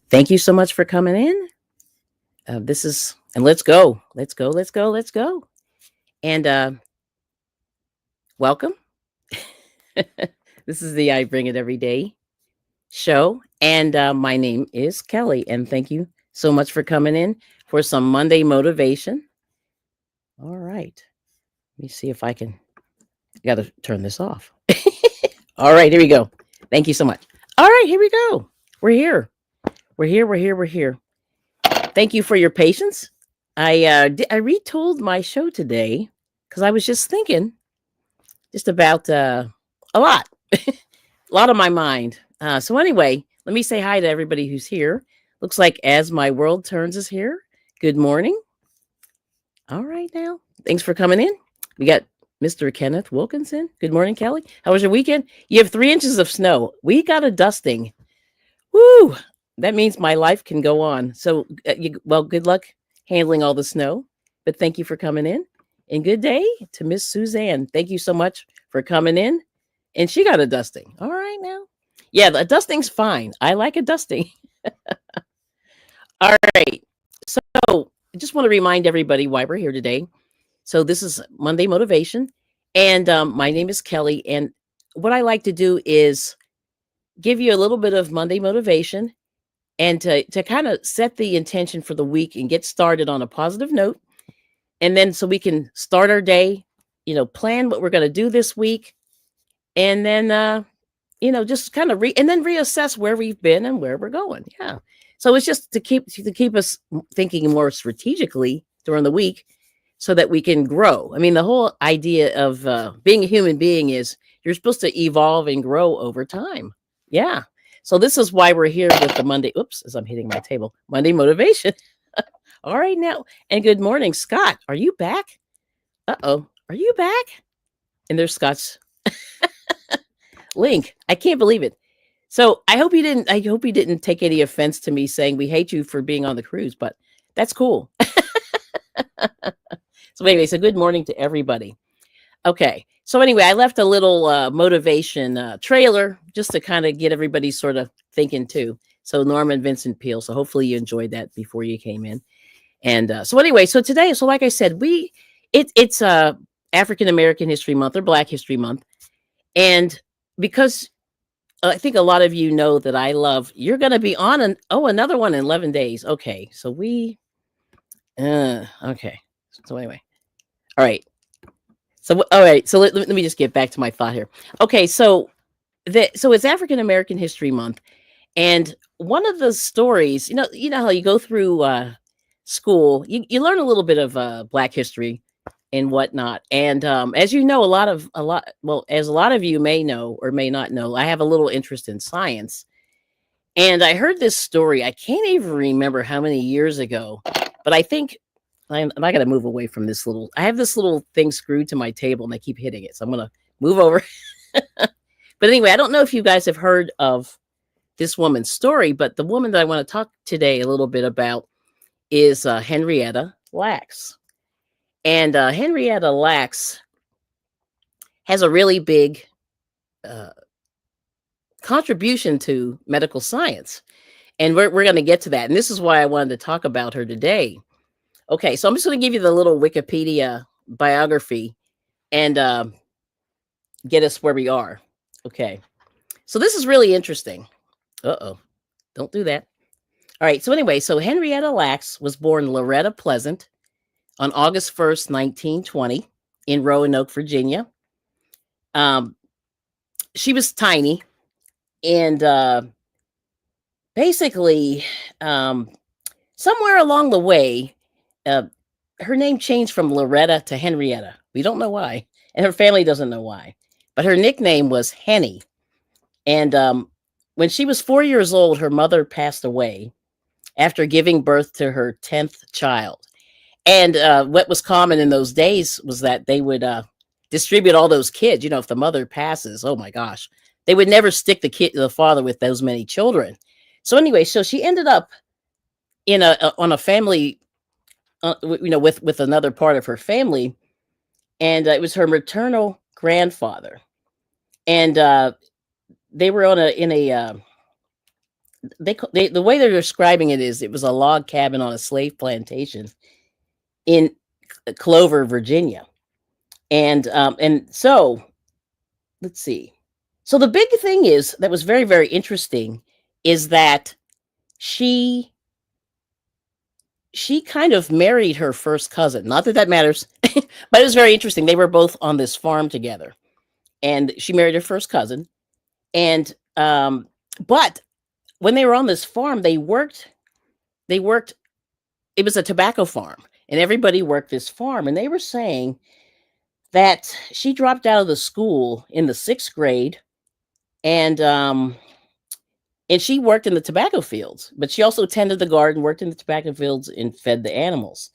Thank you so much for coming in. This is, and let's go. Let's go. Let's go. Let's go. And welcome. This is the I Bring It Every Day show. And my name is Kelly. And thank you so much for coming in for some Monday motivation. All right. Let me see if I can. I got to turn this off. All right. Here we go. Thank you so much. All right. Here we go. We're here. We're here. We're here. We're here. Thank you for your patience. I retooled my show today because I was just thinking just about a lot, a lot on my mind. So anyway, let me say hi to everybody who's here. Looks like As My World Turns is here. Good morning. All right now. Thanks for coming in. We got Mr. Kenneth Wilkinson. Good morning, Kelly. How was your weekend? You have 3 inches of snow. We got a dusting. Woo! That means my life can go on. So, good luck handling all the snow. But thank you for coming in. And good day to Miss Suzanne. Thank you so much for coming in. And she got a dusting. All right now. Yeah, the dusting's fine. I like a dusting. All right. So I just want to remind everybody why we're here today. So this is Monday Motivation. And my name is Kelly. And what I like to do is give you a little bit of Monday motivation and to kind of set the intention for the week and get started on a positive note. And then so we can start our day, plan what we're going to do this week. And then, just kind of and then reassess where we've been and where we're going. Yeah. So it's just to keep us thinking more strategically during the week so that we can grow. I mean, the whole idea of being a human being is you're supposed to evolve and grow over time. Yeah. So this is why we're here with the Monday. Oops, as I'm hitting my table, Monday motivation. All right now. And good morning, Scott. Are you back? Uh-oh. Are you back? And there's Scott's link. I can't believe it. So I hope you didn't take any offense to me saying we hate you for being on the cruise, but that's cool. So anyway, so good morning to everybody. Okay. So anyway, I left a little motivation trailer just to kind of get everybody sort of thinking too. So Norman Vincent Peale. So hopefully you enjoyed that before you came in. And so anyway, so today, so like I said, it's African American History Month or Black History Month. And because I think a lot of you know that I love, you're going to be on another one in 11 days. Okay. So okay. So anyway, all right. So, all right. So let me just get back to my thought here. Okay. So it's African American History Month. And one of the stories, you know how you go through school, you learn a little bit of Black history and whatnot. And as you know, as a lot of you may know or may not know, I have a little interest in science. And I heard this story. I can't even remember how many years ago, but I think I got to move away from this I have this little thing screwed to my table and I keep hitting it. So I'm going to move over. But anyway, I don't know if you guys have heard of this woman's story, but the woman that I want to talk today a little bit about is Henrietta Lacks. And Henrietta Lacks has a really big contribution to medical science. And we're going to get to that. And this is why I wanted to talk about her today. Okay, so I'm just going to give you the little Wikipedia biography and get us where we are. Okay, so this is really interesting. Uh-oh, don't do that. All right, so anyway, so Henrietta Lacks was born Loretta Pleasant on August 1st, 1920 in Roanoke, Virginia. She was tiny and basically somewhere along the way, her name changed from Loretta to Henrietta. We don't know why, and her family doesn't know why, but her nickname was Henny. And when she was 4 years old, her mother passed away after giving birth to her 10th child. And what was common in those days was that they would distribute all those kids. If the mother passes, oh my gosh, they would never stick the father with those many children. So anyway, so she ended up on a family, with another part of her family, and it was her maternal grandfather, and they were the way they're describing it is it was a log cabin on a slave plantation in Clover, Virginia. And so let's see. So the big thing is that was very, very interesting is that she kind of married her first cousin. Not that that matters, but it was very interesting. They were both on this farm together, and she married her first cousin. And but when they were on this farm, they worked. They worked. It was a tobacco farm, and everybody worked this farm. And they were saying that she dropped out of the school in the 6th grade, and she worked in the tobacco fields, but she also tended the garden, worked in the tobacco fields, and fed the animals.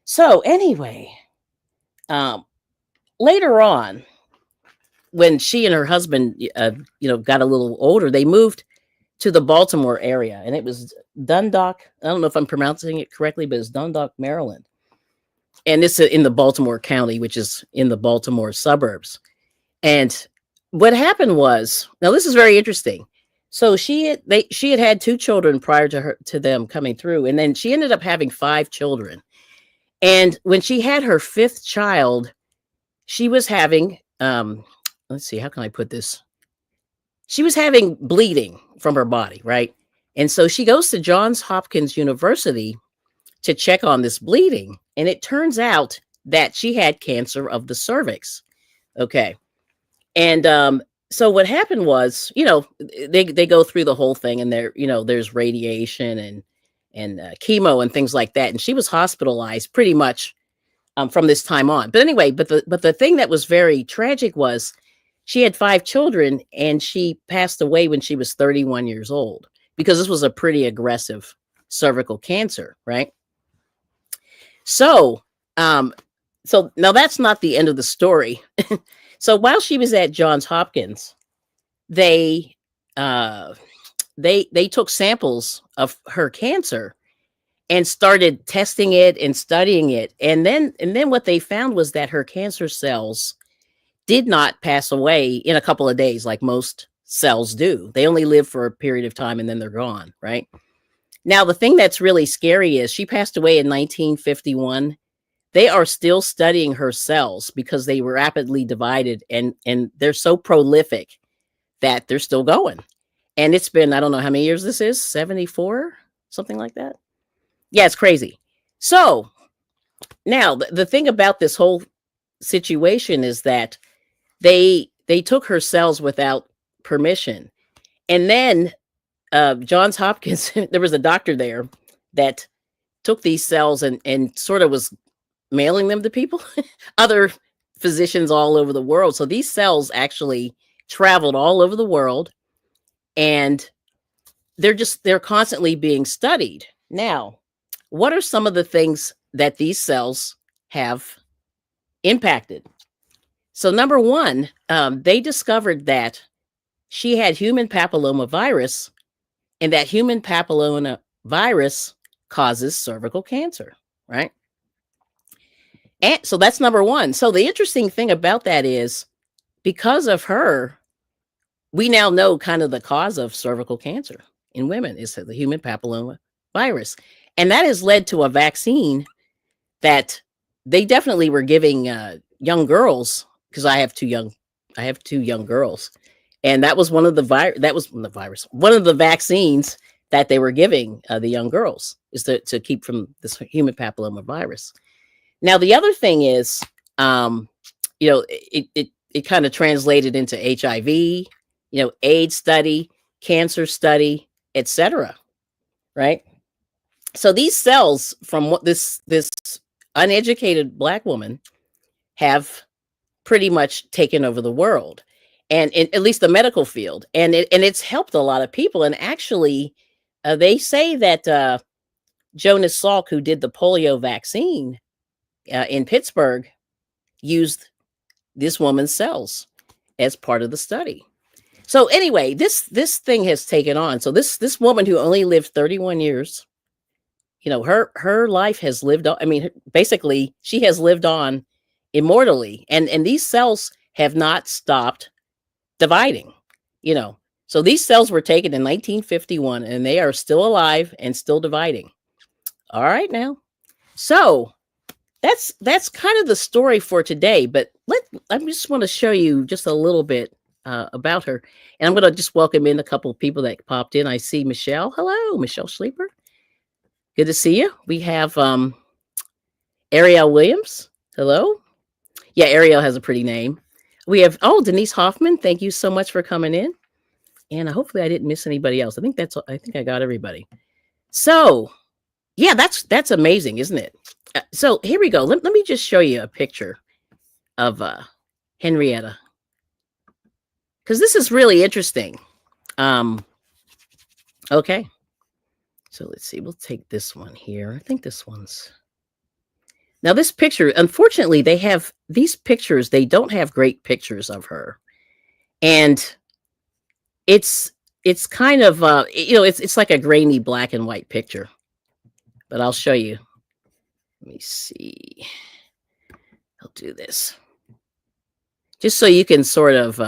So anyway, later on, when she and her husband, got a little older, they moved to the Baltimore area, and it was Dundalk. I don't know if I'm pronouncing it correctly, but it's Dundalk, Maryland, and it's in the Baltimore County, which is in the Baltimore suburbs. And what happened was, now this is very interesting. So she had 2 children prior to them coming through, and then she ended up having 5 children. And when she had her 5th child, she was having let's see, how can I put this? She was having bleeding from her body, right? And so she goes to Johns Hopkins University to check on this bleeding, and it turns out that she had cancer of the cervix. Okay. And so what happened was, they go through the whole thing, and there's radiation and chemo and things like that. And she was hospitalized pretty much from this time on. But anyway, but the thing that was very tragic was she had 5 children, and she passed away when she was 31 years old, because this was a pretty aggressive cervical cancer, right? So, so now that's not the end of the story. So while she was at Johns Hopkins, they took samples of her cancer and started testing it and studying it. And then what they found was that her cancer cells did not pass away in a couple of days like most cells do. They only live for a period of time, and then they're gone, right? Now, the thing that's really scary is she passed away in 1951. They are still studying her cells because they were rapidly divided, and they're so prolific that they're still going. And it's been, I don't know how many years this is, 74, something like that. Yeah, it's crazy. So now the thing about this whole situation is that they took her cells without permission. And then Johns Hopkins, there was a doctor there that took these cells and sort of was mailing them to people, other physicians all over the world. So these cells actually traveled all over the world, and they're constantly being studied. Now, what are some of the things that these cells have impacted? So number one, they discovered that she had human papillomavirus, and that human papillomavirus causes cervical cancer, right? And so that's number one. So the interesting thing about that is, because of her, we now know kind of the cause of cervical cancer in women is the human papillomavirus. And that has led to a vaccine that they definitely were giving young girls, because I have two young girls. And that was one of the one of the vaccines that they were giving the young girls, is to keep from this human papillomavirus. Now, the other thing is, it kind of translated into HIV, AIDS study, cancer study, etc. Right? So these cells from what this uneducated Black woman have pretty much taken over the world, and at least the medical field, and it's helped a lot of people. And actually, they say that Jonas Salk, who did the polio vaccine in Pittsburgh, used this woman's cells as part of the study. So anyway, this thing has taken on. So this woman who only lived 31 years, her life has lived on. I mean, basically, she has lived on immortally, and these cells have not stopped dividing. So these cells were taken in 1951, and they are still alive and still dividing. All right, now. So that's kind of the story for today. But I just want to show you just a little bit about her, and I'm going to just welcome in a couple of people that popped in. I see Michelle. Hello, Michelle Sleeper. Good to see you. We have Ariel Williams. Hello. Yeah, Ariel has a pretty name. We have Denise Hoffman. Thank you so much for coming in. And hopefully I didn't miss anybody else. I think I got everybody. So yeah, that's amazing, isn't it? So here we go. Let me just show you a picture of Henrietta, because this is really interesting. Okay. So let's see. We'll take this one here. I think this one's. Now this picture, unfortunately, they have these pictures. They don't have great pictures of her, and it's kind of it's like a grainy black and white picture. But I'll show you. Let me see. I'll do this just so you can sort of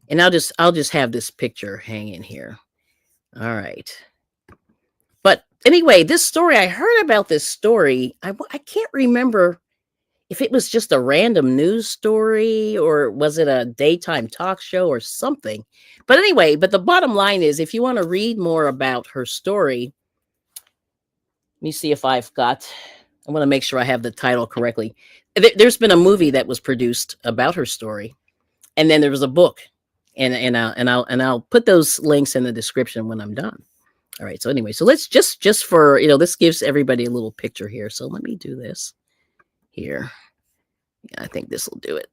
and I'll just have this picture hanging here. All right. But anyway, this story, I heard about this story. I can't remember if it was just a random news story or was it a daytime talk show or something. But anyway, the bottom line is, if you want to read more about her story, let me see if I want to make sure I have the title correctly. There's been a movie that was produced about her story, and then there was a book, and I'll put those links in the description when I'm done. All right. So anyway, so let's just for this gives everybody a little picture here. So let me do this here. Yeah, I think this will do it.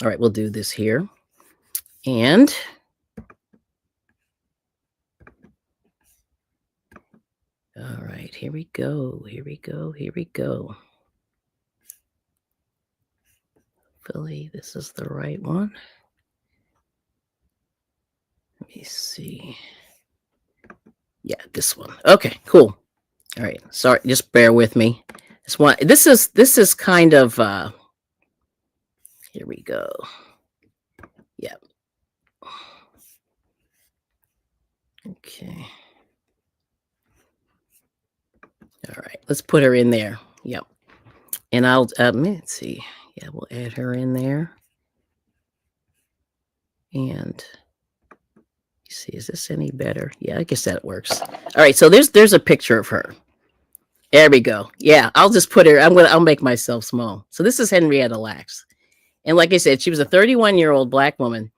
All right, we'll do this here, and all right, here we go. Here we go. Here we go. Hopefully, this is the right one. Let me see. Yeah, this one. Okay, cool. All right. Sorry, just bear with me. This is kind of here we go. Yep. Okay. All right. Let's put her in there. Yep. And I'll let's see. Yeah, we'll add her in there. And see, is this any better? Yeah, I guess that works. All right, so there's a picture of her. There we go. Yeah, I'll just put her. I'll make myself small. So this is Henrietta Lacks, and like I said, she was a 31-year-old Black woman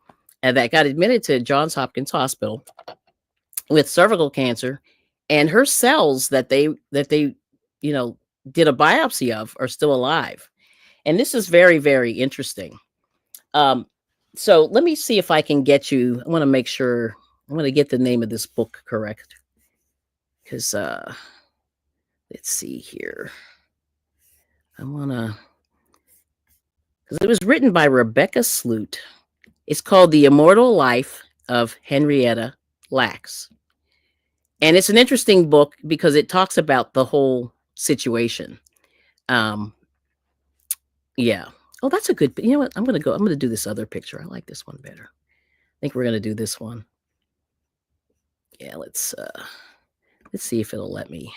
that got admitted to Johns Hopkins Hospital with cervical cancer, and her cells that they did a biopsy of are still alive, and this is very, very interesting. So let me see if I can get you. I want to make sure. I want to get the name of this book correct, because let's see here. I want to, because it was written by Rebecca Sloot. It's called The Immortal Life of Henrietta Lacks. And it's an interesting book because it talks about the whole situation. Yeah. Oh, that's a good, you know what? I'm going to do this other picture. I like this one better. I think we're going to do this one. Yeah, let's see if it'll let me.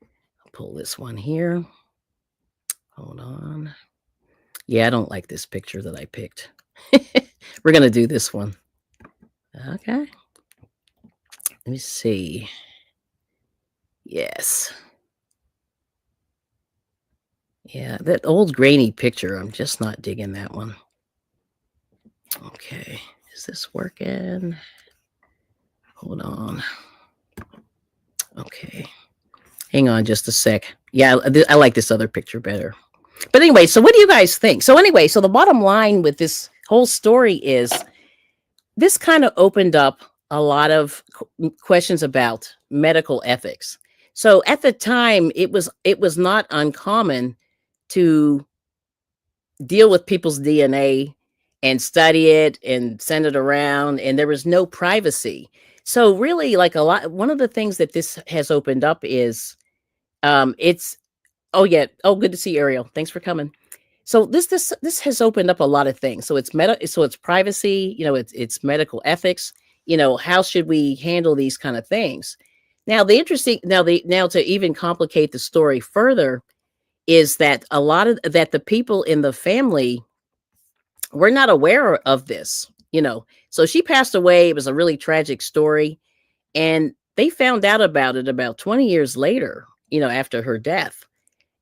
I'll pull this one here. Hold on. Yeah, I don't like this picture that I picked. We're going to do this one. Okay. Let me see. Yes. Yeah, that old grainy picture, I'm just not digging that one. Okay. Is this working? Hold on. Okay. Hang on just a sec. Yeah, I like this other picture better. But anyway, so what do you guys think? So anyway, so the bottom line with this whole story is this kind of opened up a lot of questions about medical ethics. So at the time, it was not uncommon to deal with people's DNA and study it and send it around, and there was no privacy. So really, like one of the things that this has opened up is it's good to see you, Ariel. Thanks for coming. So this has opened up a lot of things. So it's privacy, it's medical ethics, how should we handle these kind of things? Now to even complicate the story further is that a lot of that the people in the family were not aware of this. So she passed away. It was a really tragic story, and they found out about it about 20 years later, after her death,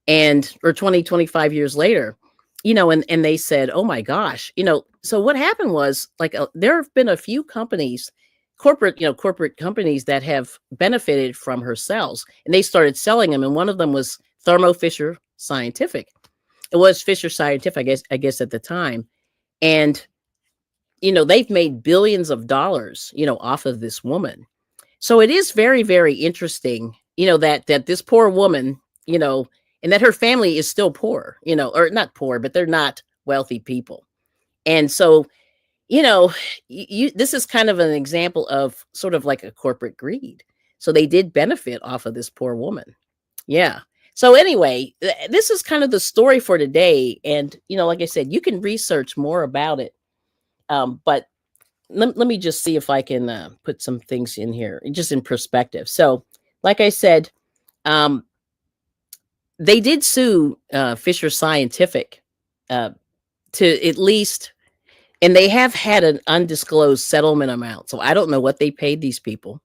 and or 20, 25 years later, and they said, oh my gosh, so what happened was, like, there have been a few companies, corporate companies that have benefited from her cells, and they started selling them, and one of them was Thermo Fisher Scientific. It was Fisher Scientific, I guess at the time. And they've made billions of dollars, off of this woman. So it is very, very interesting, that this poor woman, and that her family is still poor, or not poor, but they're not wealthy people. And so, this is kind of an example of sort of like a corporate greed. So they did benefit off of this poor woman. Yeah. So anyway, this is kind of the story for today. And, like I said, you can research more about it. But let me just see if I can put some things in here, just in perspective. So, like I said, they did sue Fisher Scientific to at least, and they have had an undisclosed settlement amount. So I don't know what they paid these people,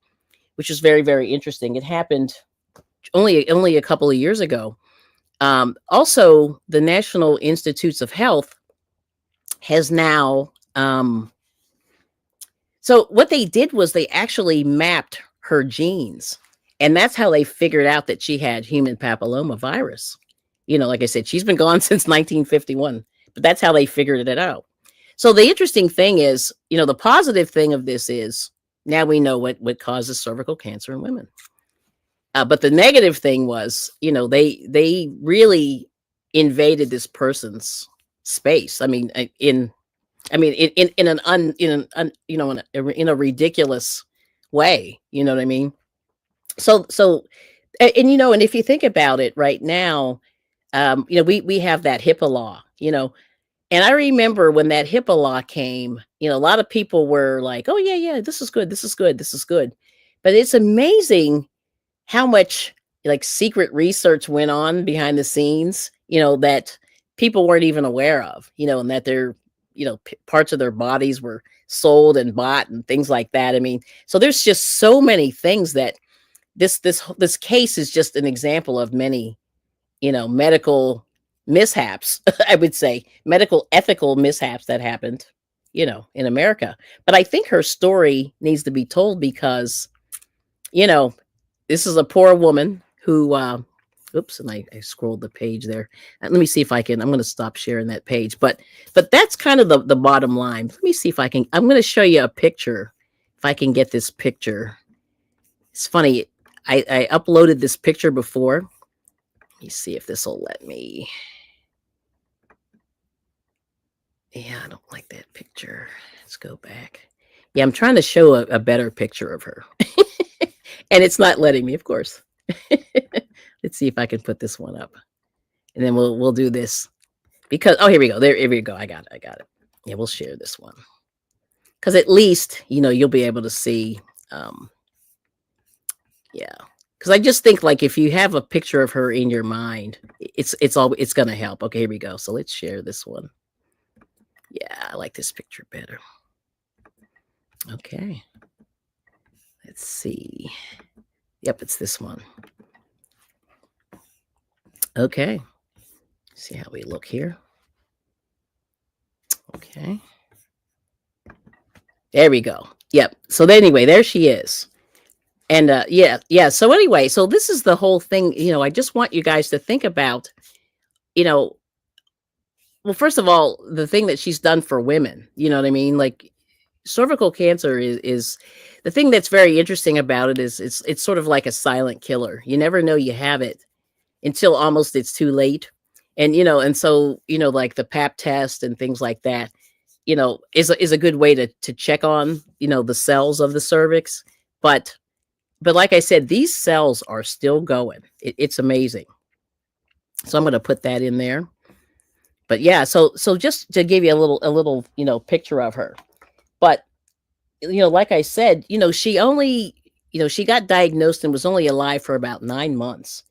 which is very, very interesting. It happened only a couple of years ago. Also, the National Institutes of Health has now. So what they did was they actually mapped her genes, and that's how they figured out that she had human papilloma virus. Like I said, she's been gone since 1951, but that's how they figured it out. So the interesting thing is, the positive thing of this is now we know what causes cervical cancer in women. But the negative thing was, they really invaded this person's space. I mean, in a ridiculous way. You know what I mean? So, and if you think about it right now, we have that HIPAA law, and I remember when that HIPAA law came, a lot of people were like, oh yeah, this is good. This is good. This is good. But it's amazing how much like secret research went on behind the scenes, that people weren't even aware of, and that they're, parts of their bodies were sold and bought and things like that. I mean, so there's just so many things that this case is just an example of many, medical mishaps, I would say medical ethical mishaps that happened, in America. But I think her story needs to be told because, this is a poor woman who, oops, and I scrolled the page there. Let me see if I'm going to stop sharing that page. But that's kind of the bottom line. Let me see if I'm going to show you a picture. If I can get this picture. It's funny. I uploaded this picture before. Let me see if this will let me. Yeah, I don't like that picture. Let's go back. Yeah, I'm trying to show a better picture of her. And it's not letting me, of course. Let's see if I can put this one up. And then we'll do this. Because, oh, here we go. Here we go. I got it. Yeah, we'll share this one. Because at least, you'll be able to see. Yeah. Because I just think, like, if you have a picture of her in your mind, it's going to help. Okay, here we go. So let's share this one. Yeah, I like this picture better. Okay. Let's see. Yep, it's this one. Okay. See how we look here. Okay. There we go. Yep. So anyway, there she is. And yeah. So anyway, so this is the whole thing. I just want you guys to think about, well, first of all, the thing that she's done for women. You know what I mean? Like, cervical cancer is the thing that's very interesting about it is it's sort of like a silent killer. You never know you have it until almost it's too late. And, and so, like the pap test and things like that, is a good way to check on, the cells of the cervix. But like I said, these cells are still going. It's amazing. So I'm going to put that in there. But yeah, so just to give you a little, picture of her. But like I said, she only, she got diagnosed and was only alive for about 9 months,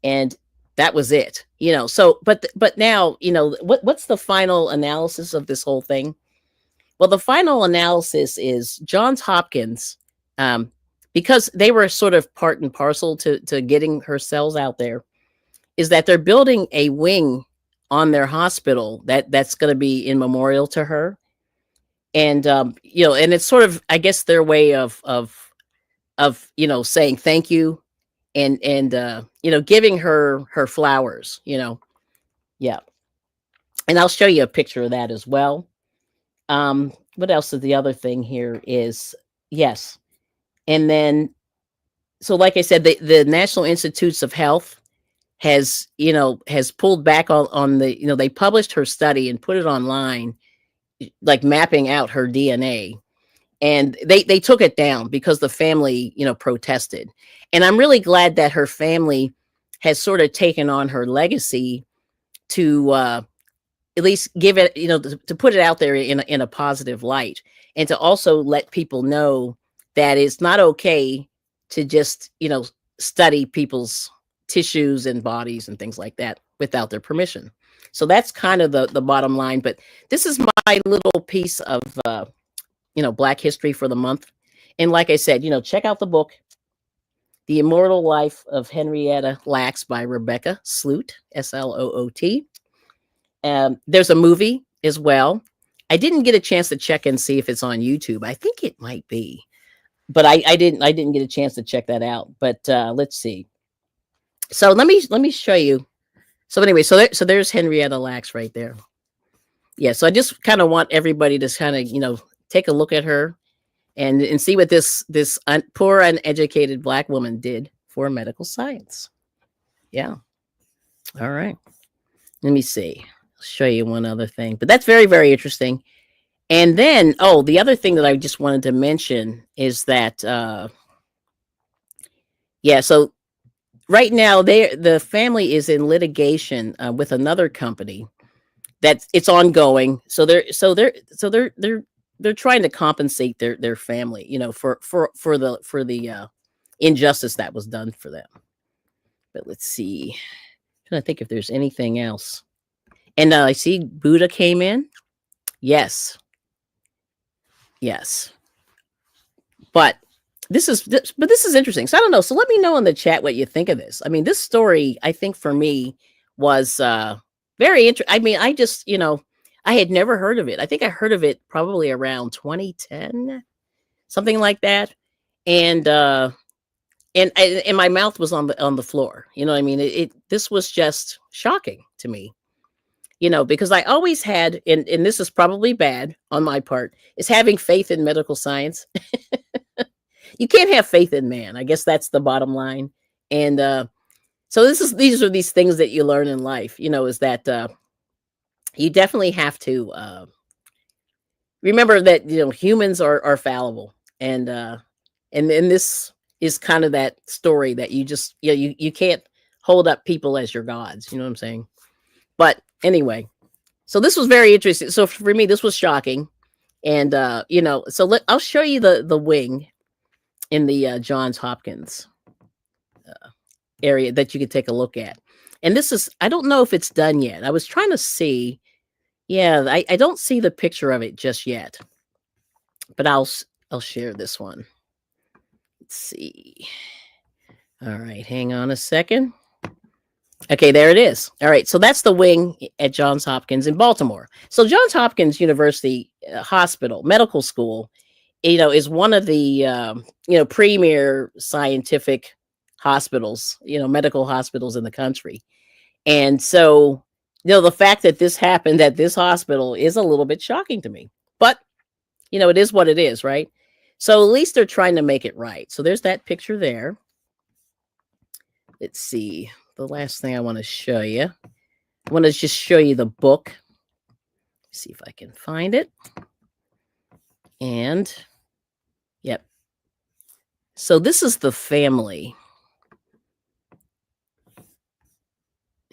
and that was it. So, but now, what's the final analysis of this whole thing? Well, the final analysis is Johns Hopkins, um, because they were sort of part and parcel to getting her cells out there, is that they're building a wing on their hospital that's going to be in memorial to her. And and it's sort of, I guess, their way of saying thank you, and giving her flowers. Yeah. And I'll show you a picture of that as well. What else is the other thing here is, yes. And then, so like I said, the National Institutes of Health has pulled back on the, they published her study and put it online, like mapping out her DNA. And they took it down because the family, protested. And I'm really glad that her family has sort of taken on her legacy to at least give it, to put it out there in a positive light, and to also let people know that it's not okay to just, study people's tissues and bodies and things like that without their permission. So that's kind of the bottom line. But this is my little piece of, Black history for the month. And like I said, check out the book, The Immortal Life of Henrietta Lacks by Rebecca Sloot, Sloot. There's a movie as well. I didn't get a chance to check and see if it's on YouTube. I think it might be, but I didn't get a chance to check that out. But let's see. So let me show you. So anyway, so there's Henrietta Lacks right there. Yeah. So I just kind of want everybody to kind of take a look at her and see what this poor uneducated Black woman did for medical science. Yeah. All right. Let me see. I'll show you one other thing, but that's very, very interesting. And then, the other thing that I just wanted to mention is that, so right now the family is in litigation with another company that it's ongoing. So they're trying to compensate their family, for the injustice that was done for them. But let's see. I'm trying to think if there's anything else. And I see Buddha came in. Yes. But this is interesting. So I don't know. So let me know in the chat what you think of this. I mean, this story, I think for me was very interesting. I mean, I just, I had never heard of it. I think I heard of it probably around 2010, something like that. And my mouth was on the floor. You know what I mean? This was just shocking to me. Because I always had, and this is probably bad on my part, is having faith in medical science. You can't have faith in man. I guess that's the bottom line. And so these are these things that you learn in life, is that you definitely have to remember that, humans are fallible. And this is kind of that story that you just, you can't hold up people as your gods. You know what I'm saying? But anyway, so this was very interesting. So for me, this was shocking. And, so I'll show you the wing in the Johns Hopkins area that you could take a look at. And this is, I don't know if it's done yet. I was trying to see. Yeah, I don't see the picture of it just yet. But I'll share this one. Let's see. All right, hang on a second. Okay, there it is. All right, so that's the wing at Johns Hopkins in Baltimore. So Johns Hopkins University Hospital, medical school, is one of the, premier scientific hospitals, medical hospitals in the country. And so, the fact that this happened at this hospital is a little bit shocking to me. But, it is what it is, right? So at least they're trying to make it right. So there's that picture there. Let's see. The last thing I want to show you. I want to just show you the book. See if I can find it. And, yep. So this is the family.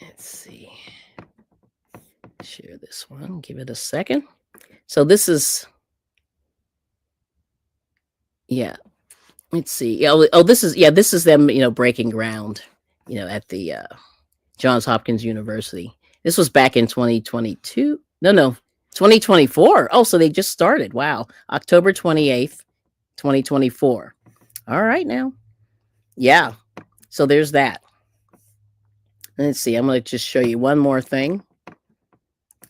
Let's see. Share this one. Give it a second. So this is Yeah. Let's see. Oh, this is them, breaking ground, at the Johns Hopkins University. This was back in 2022. No, 2024. Oh, so they just started. Wow. October 28th, 2024. All right now. Yeah. So there's that. Let's see. I'm going to just show you one more thing.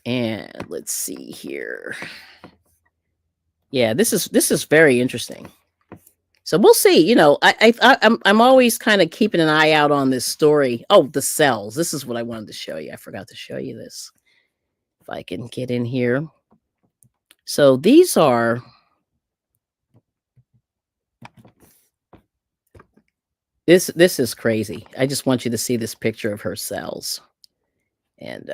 And let's see here. Yeah, this is very interesting. So we'll see. I'm always kind of keeping an eye out on this story. Oh, the cells. This is what I wanted to show you. I forgot to show you this. If I can get in here. So these are this is crazy. I just want you to see this picture of her cells. And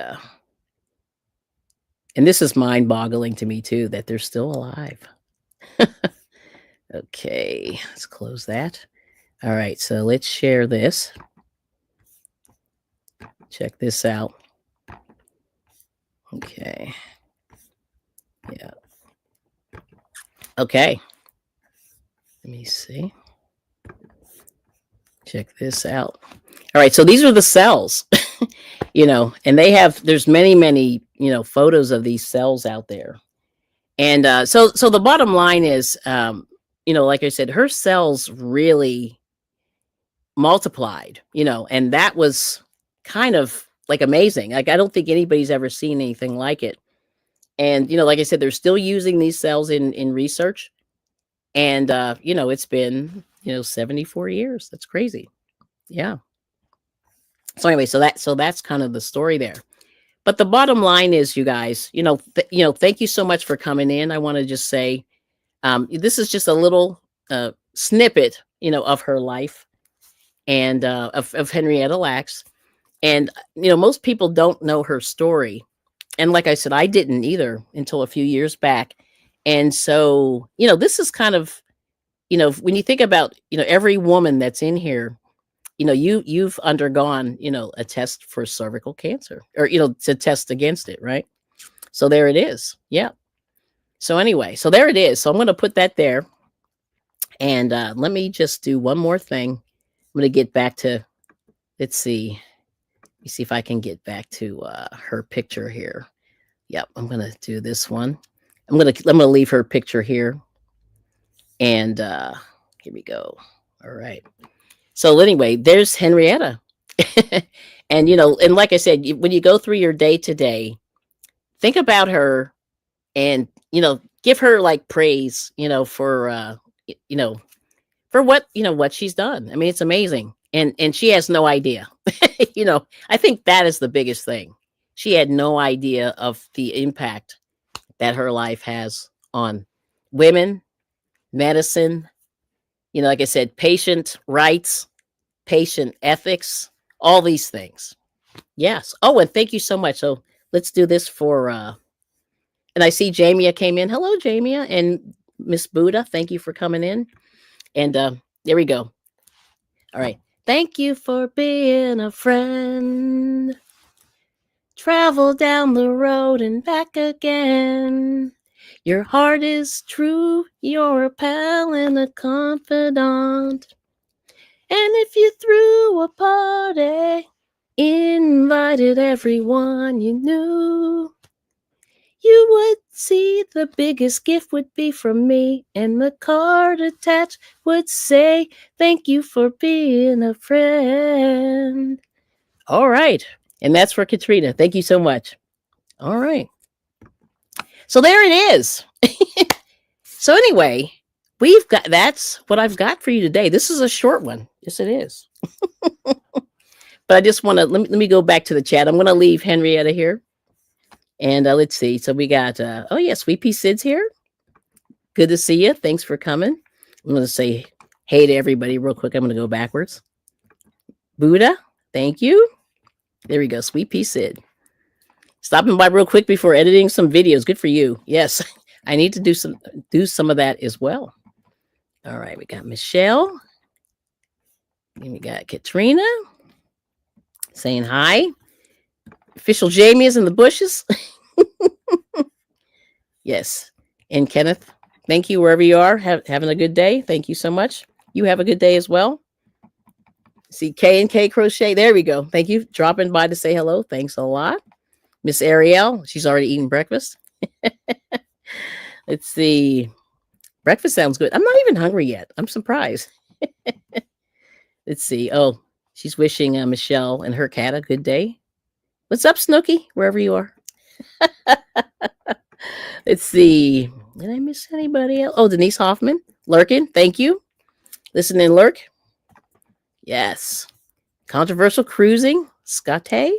this is mind-boggling to me too, that they're still alive. Okay, let's close that. All right, so let's share this. Check this out. Okay. Yeah. Okay. Let me see. Check this out. All right, so these are the cells, and there's many, photos of these cells out there. And so the bottom line is, like I said, her cells really multiplied, and that was kind of like amazing. Like, I don't think anybody's ever seen anything like it. And, like I said, they're still using these cells in research. And, it's been, 74 years. That's crazy. Yeah. So anyway, so that's kind of the story there. But the bottom line is, you guys, thank you so much for coming in. I want to just say, this is just a little snippet, of her life and of Henrietta Lacks. And, most people don't know her story. And like I said, I didn't either until a few years back. And so, this is kind of, when you think about, every woman that's in here, you've undergone, a test for cervical cancer, or, to test against it, right? So there it is. Yeah. So anyway, so there it is. So I'm going to put that there. And let me just do one more thing. I'm going to get back to, let's see. Let me see if I can get back to her picture here. Yep, I'm going to do this one. I'm going to leave her picture here. And here we go. All right. So anyway, there's Henrietta. And, and like I said, when you go through your day to day, think about her and, give her like praise, for, for what she's done. I mean, it's amazing. And she has no idea, I think that is the biggest thing. She had no idea of the impact that her life has on women, medicine, like I said, patient rights, patient ethics, all these things. Yes. Oh, and thank you so much. So let's do this for, and I see Jamia came in. Hello, Jamia. And Miss Buddha, thank you for coming in. And there we go. All right. Thank you for being a friend. Travel down the road and back again. Your heart is true. You're a pal and a confidant. And if you threw a party, invited everyone you knew, you would see the biggest gift would be from me, and the card attached would say, thank you for being a friend. All right. And that's for Katrina. Thank you so much. All right. So there it is. So anyway, that's what I've got for you today. This is a short one. Yes, it is. But I just want to, let me go back to the chat. I'm going to leave Henrietta here. And let's see. So we got, oh yeah, Sweet Pea Sid's here. Good to see you. Thanks for coming. I'm going to say hey to everybody real quick. I'm going to go backwards. Buddha, thank you. There we go. Sweet Pea Sid. Stopping by real quick before editing some videos. Good for you. Yes, I need to do some of that as well. All right, we got Michelle. And we got Katrina saying hi. Official Jamie is in the bushes. Yes. And Kenneth. Thank you wherever you are. Having a good day. Thank you so much. You have a good day as well. See K and K Crochet. There we go. Thank you dropping by to say hello. Thanks a lot. Miss Ariel, she's already eating breakfast. Let's see. Breakfast sounds good. I'm not even hungry yet. I'm surprised. Let's see. Oh, she's wishing Michelle and her cat a good day. What's up, Snooky? Wherever you are. Let's see. Did I miss anybody else? Oh, Denise Hoffman. Lurkin. Thank you. Listen and lurk. Yes. Controversial cruising. Scotty.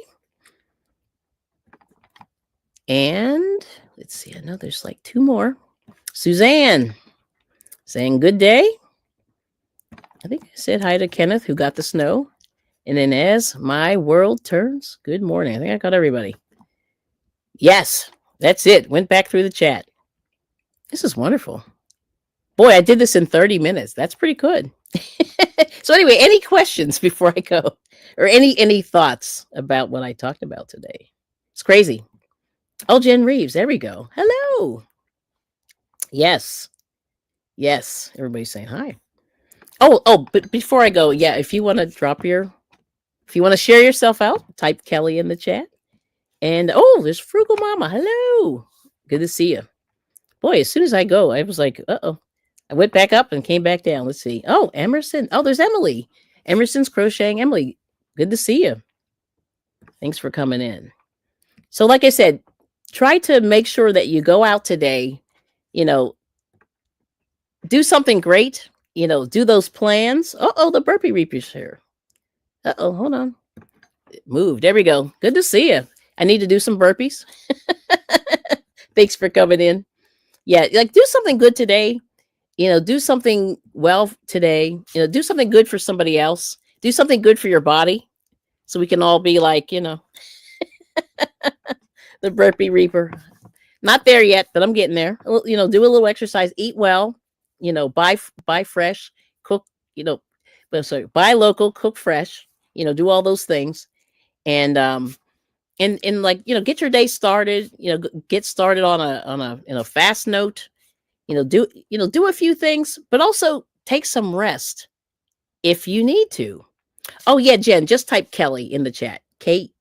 And let's see. I know there's like two more. Suzanne saying good day. I think I said hi to Kenneth, who got the snow. And then as my world turns, good morning. I think I got everybody. Yes, that's it. Went back through the chat. This is wonderful. Boy, I did this in 30 minutes. That's pretty good. So anyway, any questions before I go? Or any thoughts about what I talked about today? It's crazy. Oh, Jen Reeves. There we go. Hello. Yes. Yes. Everybody's saying hi. Oh, but before I go, yeah, if you want to share yourself out, type Kelly in the chat. And there's Frugal Mama. Hello. Good to see you. Boy, as soon as I go, I was like, uh-oh. I went back up and came back down. Let's see. Oh, Emerson. Oh, there's Emily. Emerson's Crocheting. Emily, good to see you. Thanks for coming in. So like I said, try to make sure that you go out today, do something great, do those plans. The Burpee Reaper's here. Hold on. It moved. There we go. Good to see you. I need to do some burpees. Thanks for coming in. Yeah, like do something good today. Do something well today. Do something good for somebody else. Do something good for your body. So we can all be like, the Burpee Reaper. Not there yet, but I'm getting there. Do a little exercise, eat well, buy fresh, cook, buy local, cook fresh, do all those things. And like, get your day started, get started on a fast note, do a few things, but also take some rest if you need to. Oh yeah, Jen, just type Kelly in the chat. Kelli.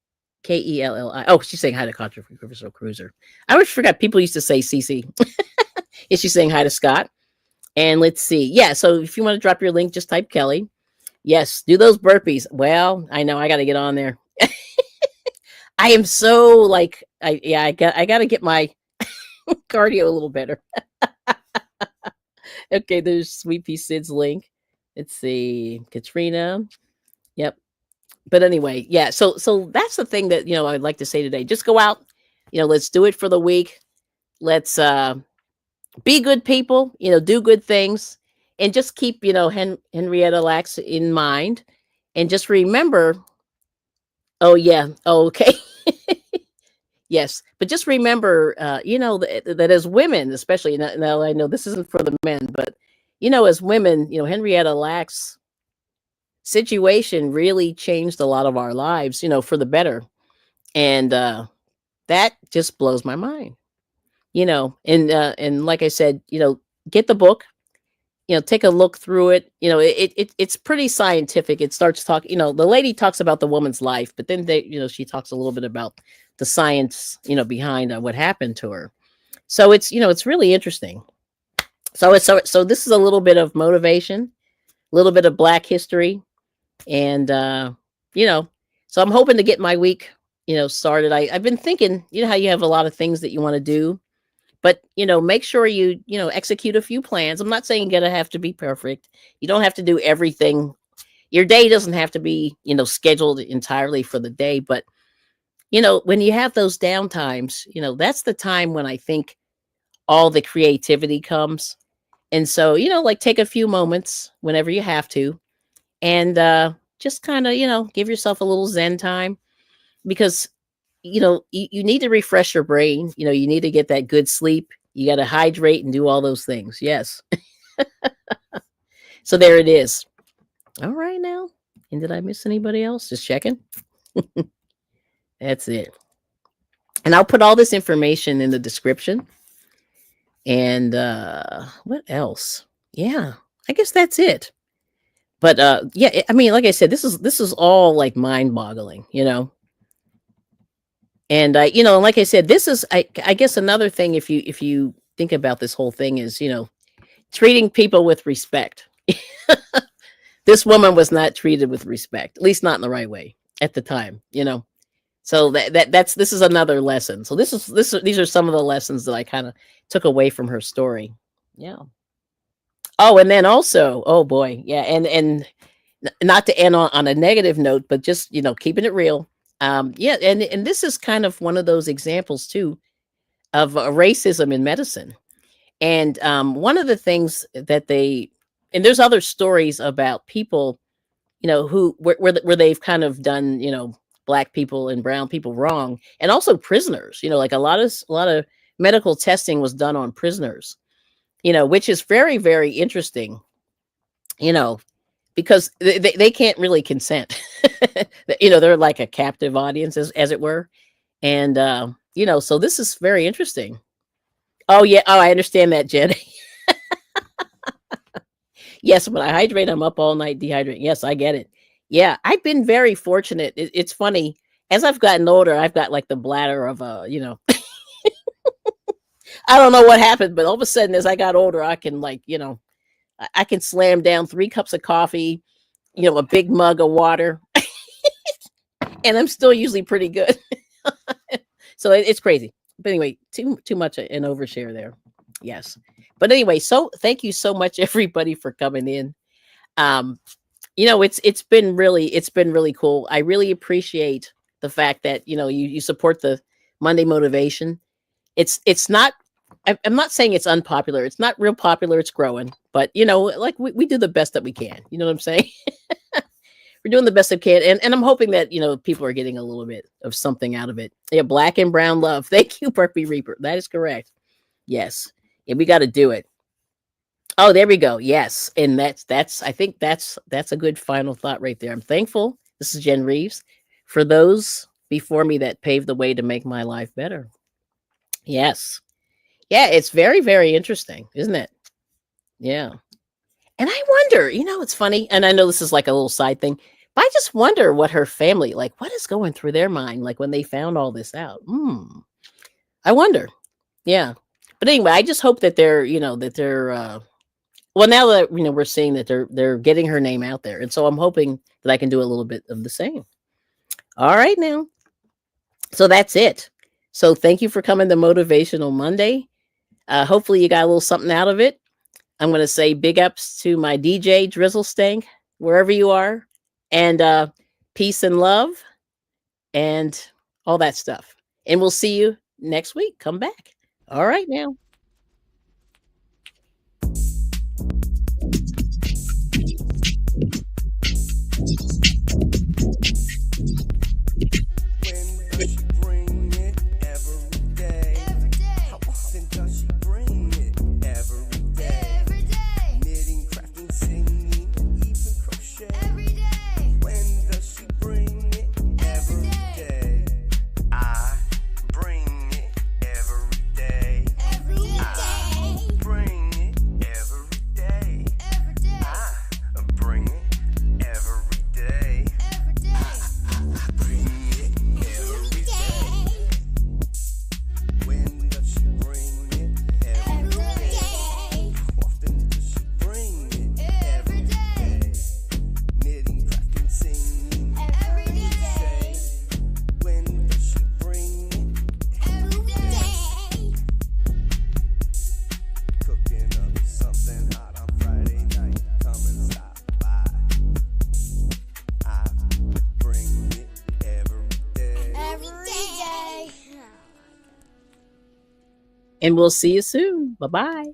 Oh, she's saying hi to Controversial Cruiser. I always forgot people used to say CC. Is she saying hi to Scott? And let's see. Yeah, so if you want to drop your link, just type Kelly. Yes, do those burpees. Well, I know I got to get on there. I am so like, I got to get my cardio a little better. Okay, there's Sweet Pea Sid's link. Let's see, Katrina. Yep. But anyway, yeah. So that's the thing that I'd like to say today. Just go out. Let's do it for the week. Let's be good people. Do good things, and just keep Henrietta Lacks in mind, and just remember. Oh yeah. Oh, okay. Yes, but just remember, that as women, especially now, I know this isn't for the men, but as women, Henrietta Lacks' situation really changed a lot of our lives, for the better, and that just blows my mind, and like I said, get the book, take a look through it. It's pretty scientific. It starts talking, the lady talks about the woman's life, but then she talks a little bit about the science, behind what happened to her. So it's, it's really interesting. So so this is a little bit of motivation, a little bit of Black history. And, so I'm hoping to get my week, started. I've been thinking, how you have a lot of things that you want to do, but, make sure you, execute a few plans. I'm not saying you're going to have to be perfect. You don't have to do everything. Your day doesn't have to be, scheduled entirely for the day, but when you have those down times, that's the time when I think all the creativity comes. And so, like take a few moments whenever you have to, and just kind of, give yourself a little Zen time, because, you need to refresh your brain. You need to get that good sleep. You got to hydrate and do all those things. Yes. So there it is. All right now. And did I miss anybody else? Just checking. That's it. And I'll put all this information in the description. And what else? Yeah, I guess that's it. But yeah, I mean, like I said, this is all like mind-boggling, you know. And like I said, this is I guess another thing, if you think about this whole thing, is, treating people with respect. This woman was not treated with respect, at least not in the right way at the time. So that's this is another lesson. So these are some of the lessons that I kind of took away from her story. Yeah. Oh, and then also, oh boy, yeah, and not to end on a negative note, but just keeping it real. Yeah, and this is kind of one of those examples too of racism in medicine. And one of the things that and there's other stories about people, who where they've kind of done, black people and brown people wrong, and also prisoners. Like a lot of medical testing was done on prisoners. Which is very, very interesting. You know, because they can't really consent. They're like a captive audience, as it were. And so this is very interesting. Oh yeah, oh, I understand that, Jen. Yes, when I hydrate, I'm up all night dehydrating. Yes, I get it. Yeah, I've been very fortunate. It's funny, as I've gotten older, I've got like the bladder of I don't know what happened, but all of a sudden, as I got older, I can, like, I can slam down 3 cups of coffee, a big mug of water, and I'm still usually pretty good. So it's crazy. But anyway, too much an overshare there. Yes. But anyway, so thank you so much, everybody, for coming in. It's been really cool. I really appreciate the fact that you support the Monday motivation. It's not. I'm not saying it's unpopular. It's not real popular. It's growing, but like we do the best that we can. You know what I'm saying? We're doing the best we can, and I'm hoping that people are getting a little bit of something out of it. Yeah, black and brown love. Thank you, Perky Reaper. That is correct. Yes, and we got to do it. Oh, there we go. Yes, and that's I think that's a good final thought right there. I'm thankful. This is Jen Reeves, for those before me that paved the way to make my life better. Yes. Yeah, it's very, very interesting, isn't it? Yeah. And I wonder, it's funny, and I know this is like a little side thing, but I just wonder what her family, like, what is going through their mind, like when they found all this out. I wonder. Yeah. But anyway, I just hope that they're well, now that we're seeing that they're getting her name out there. And so I'm hoping that I can do a little bit of the same. All right now. So that's it. So thank you for coming to Motivational Monday. Hopefully you got a little something out of it. I'm going to say big ups to my DJ Drizzle Stank, wherever you are, and peace and love and all that stuff. And we'll see you next week. Come back. All right now. And we'll see you soon. Bye-bye.